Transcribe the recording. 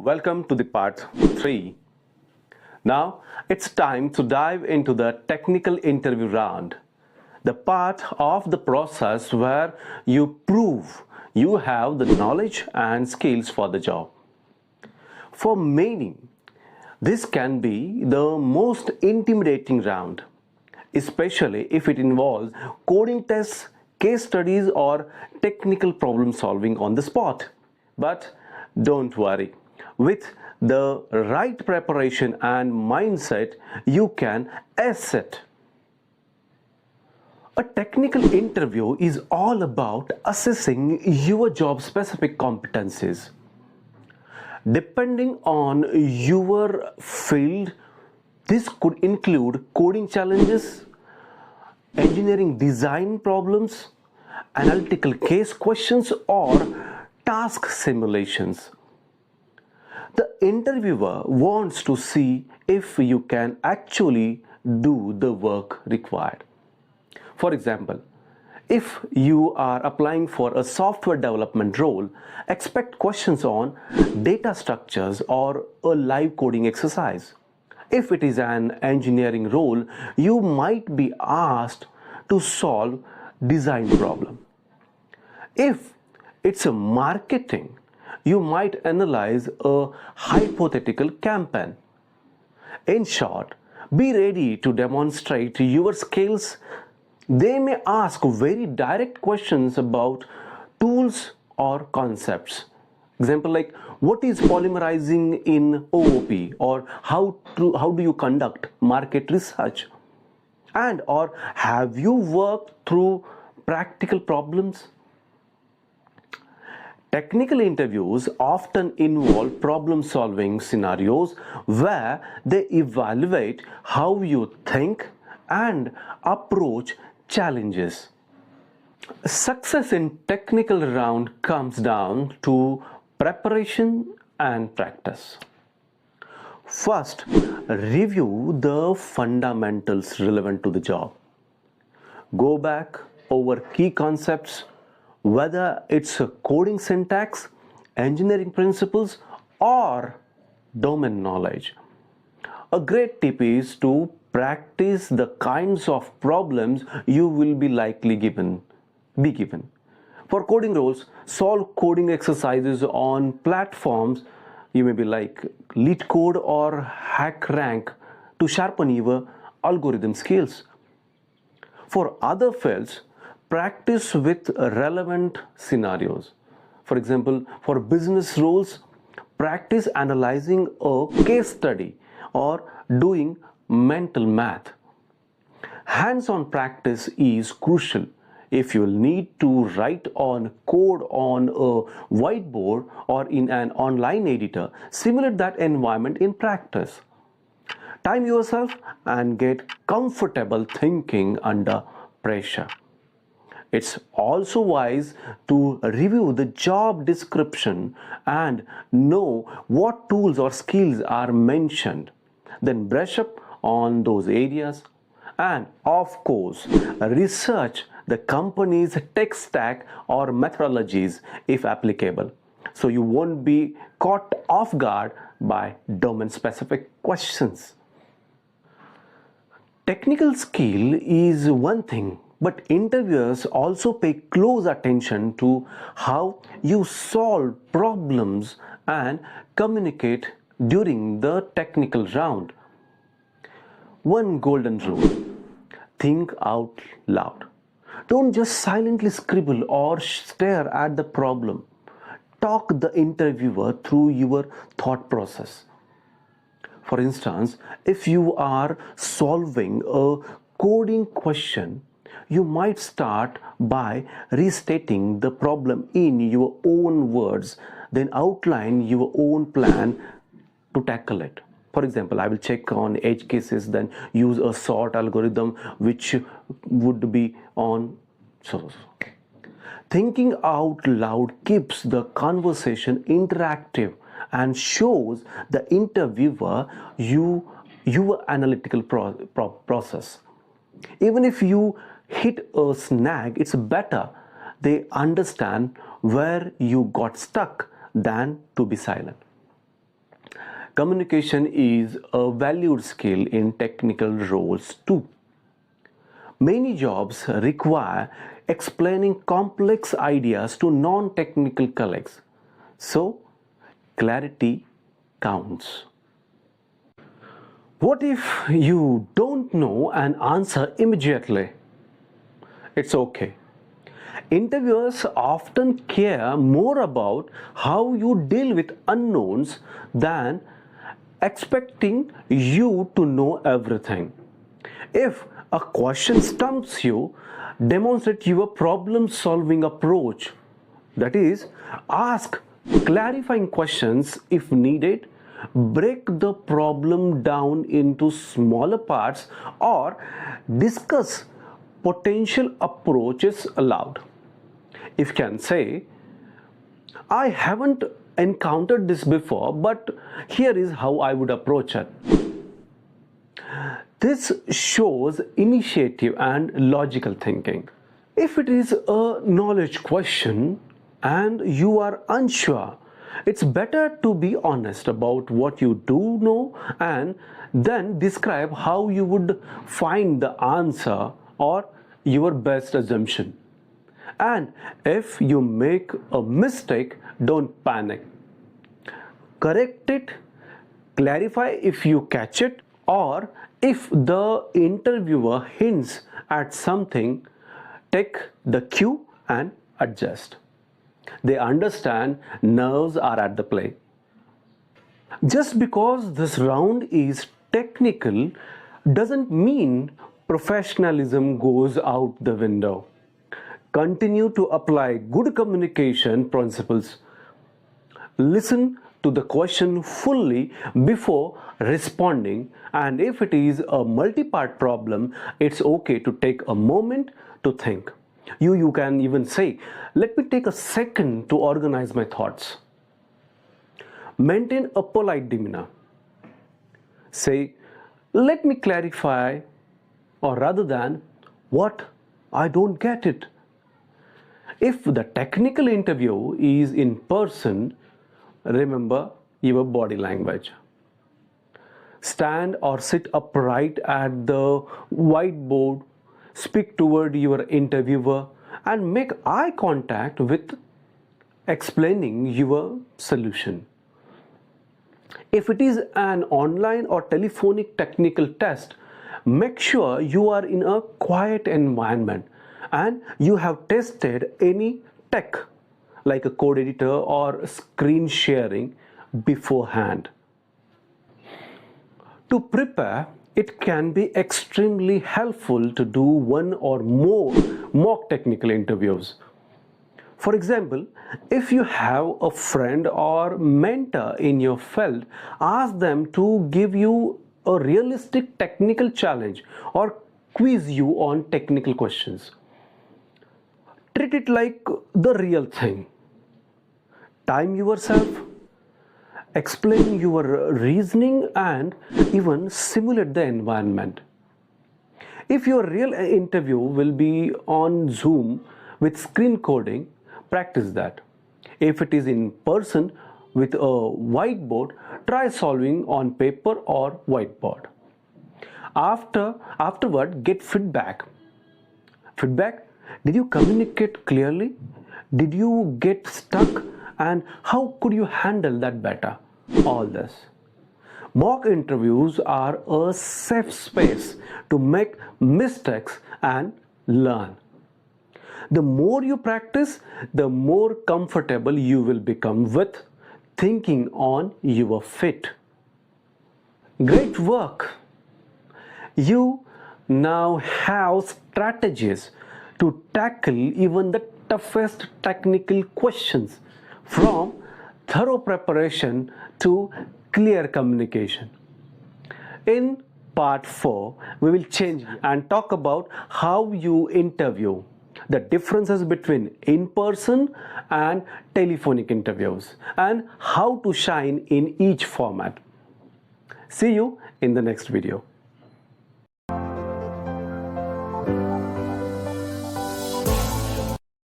welcome to the part 3. Now it's time to dive into the technical interview round, the part of the process where you prove you have the knowledge and skills for the job. For many, this can be the most intimidating round, especially if it involves coding tests, case studies, or technical problem solving on the spot. But don't worry, with the right preparation and mindset, you can ace it. A technical interview is all about assessing your job specific competencies. Depending on your field, this could include coding challenges, engineering design problems, analytical case questions, or task simulations. The interviewer wants to see if you can actually do the work required. For example, if you are applying for a software development role, expect questions on data structures or a live coding exercise. If it is an engineering role, you might be asked to solve design problem. If it's a marketing, you might analyze a hypothetical campaign. In short, be ready to demonstrate your skills. They may ask very direct questions about tools or concepts. Example like, what is polymerizing in OOP, or how do you conduct market research? And or have you worked through practical problems? Technical interviews often involve problem-solving scenarios where they evaluate how you think and approach challenges. Success in technical round comes down to preparation and practice. First, review the fundamentals relevant to the job. Go back over key concepts, whether it's a coding syntax, engineering principles, or domain knowledge. A great tip is to practice the kinds of problems you will be likely given. For coding roles, solve coding exercises on platforms you may be like LeetCode or HackRank to sharpen your algorithm skills. For other fields, practice with relevant scenarios. For example, for business roles, practice analyzing a case study or doing mental math. Hands-on practice is crucial. If you need to write on code on a whiteboard or in an online editor, simulate that environment in practice. Time yourself and get comfortable thinking under pressure. It's also wise to review the job description and know what tools or skills are mentioned. Then brush up on those areas. And of course, research the company's tech stack or methodologies if applicable, so you won't be caught off guard by domain-specific questions. Technical skill is one thing, but interviewers also pay close attention to how you solve problems and communicate during the technical round. One golden rule: think out loud. Don't just silently scribble or stare at the problem. Talk the interviewer through your thought process. For instance, if you are solving a coding question, you might start by restating the problem in your own words, then outline your own plan to tackle it. For example, I will check on edge cases, then use a sort algorithm which would be on so. Thinking out loud keeps the conversation interactive and shows the interviewer your analytical process. Even if you hit a snag, it's better they understand where you got stuck than to be silent. Communication is a valued skill in technical roles too. Many jobs require explaining complex ideas to non-technical colleagues. So, clarity counts. What if you don't know an answer immediately? It's okay. Interviewers often care more about how you deal with unknowns than expecting you to know everything. If a question stumps you, demonstrate your problem solving approach. That is, ask clarifying questions if needed, break the problem down into smaller parts, or discuss potential approaches aloud. If you can say, I haven't encountered this before, but here is how I would approach it. This shows initiative and logical thinking. If it is a knowledge question and you are unsure, it's better to be honest about what you do know and then describe how you would find the answer or your best assumption. And if you make a mistake, don't panic. Correct it, clarify if you catch it, or if the interviewer hints at something, take the cue and adjust. They understand nerves are at the play. Just because this round is technical doesn't mean professionalism goes out the window. Continue to apply good communication principles. Listen to the question fully before responding, and if it is a multi-part problem, it's okay to take a moment to think. You can even say, let me take a second to organize my thoughts. Maintain a polite demeanor. Say, let me clarify, or rather than, what? I don't get it. If the technical interview is in person, remember your body language. Stand or sit upright at the whiteboard, speak toward your interviewer, and make eye contact with explaining your solution. If it is an online or telephonic technical test, make sure you are in a quiet environment and you have tested any tech like a code editor or screen sharing beforehand. To prepare, it can be extremely helpful to do one or more mock technical interviews. For example, if you have a friend or mentor in your field, ask them to give you a realistic technical challenge or quiz you on technical questions. Treat it like the real thing. Time yourself, explain your reasoning, and even simulate the environment. If your real interview will be on Zoom with screen coding, practice that. If it is in person with a whiteboard, try solving on paper or whiteboard. Afterward, get feedback. Did you communicate clearly? Did you get stuck? And how could you handle that better? All this. Mock interviews are a safe space to make mistakes and learn. The more you practice, the more comfortable you will become with thinking on your feet. Great work! You now have strategies to tackle even the toughest technical questions, from thorough preparation to clear communication. In part 4, we will change and talk about how you interview, the differences between in-person and telephonic interviews, and how to shine in each format. See you in the next video.